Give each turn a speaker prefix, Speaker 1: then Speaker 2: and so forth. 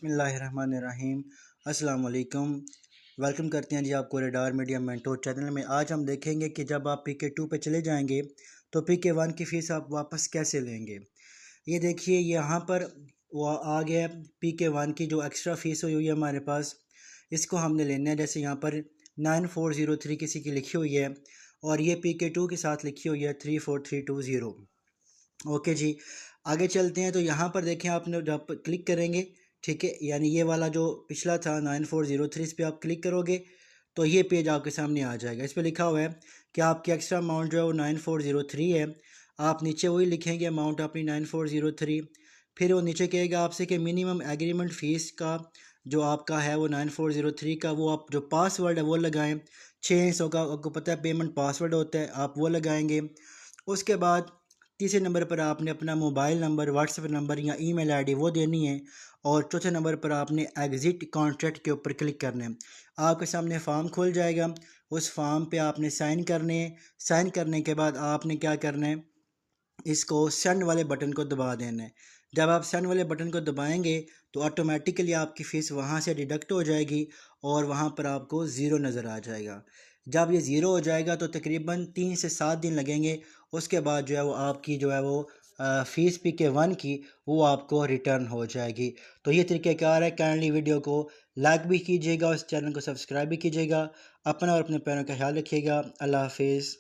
Speaker 1: बिस्मिल्लाहिर्रहमानिर्रहीम। अस्सलाम वालेकुम। वेलकम करते हैं जी आपको रेडार मीडिया मेंटोर चैनल में। आज हम देखेंगे कि जब आप PK2 पे चले जाएंगे तो PK1 की फ़ीस आप वापस कैसे लेंगे। ये देखिए यहाँ पर वो आ गया PK1 की जो एक्स्ट्रा फ़ीस हुई हुई है हमारे पास, इसको हमने लेना है। जैसे यहाँ पर 9403 किसी की लिखी हुई है और ये PK2 के साथ लिखी हुई है 34320। ओके जी, आगे चलते हैं। तो यहाँ पर देखें, आपने जब क्लिक करेंगे, ठीक है, यानी ये वाला जो पिछला था 9403, इस पर आप क्लिक करोगे तो ये पेज आपके सामने आ जाएगा। इस पर लिखा हुआ है कि आपकी एक्स्ट्रा अमाउंट जो है वो 9403 है। आप नीचे वही लिखेंगे अमाउंट अपनी 9403। फिर वो नीचे कहेगा आपसे कि मिनिमम एग्रीमेंट फ़ीस का जो आपका है वो 9403 का, वो आप जो पासवर्ड है वो लगाएं। 600 का आपको पता है पेमेंट पासवर्ड होता है, आप वो लगाएंगे। उसके बाद तीसरे नंबर पर आपने अपना मोबाइल नंबर, व्हाट्सएप नंबर या ईमेल आईडी वो देनी है। और चौथे नंबर पर आपने एग्ज़िट कॉन्ट्रैक्ट के ऊपर क्लिक करना है। आपके सामने फ़ार्म खुल जाएगा, उस फॉर्म पे आपने साइन करने हैं। साइन करने के बाद आपने क्या करना है, इसको सेंड वाले बटन को दबा देना है। जब आप सेंड वाले बटन को दबाएंगे तो ऑटोमेटिकली आपकी फ़ीस वहाँ से डिडक्ट हो जाएगी और वहाँ पर आपको ज़ीरो नज़र आ जाएगा। जब ये ज़ीरो हो जाएगा तो तकरीबन 3 से 7 दिन लगेंगे। उसके बाद जो है वो आपकी जो है वो फ़ीस PK1 की वो आपको रिटर्न हो जाएगी। तो ये तरीक़ाकार है। काइंडली वीडियो को लाइक भी कीजिएगा, उस चैनल को सब्सक्राइब भी कीजिएगा। अपना और अपने पैरों का ख्याल रखिएगा। अल्लाह हाफिज़।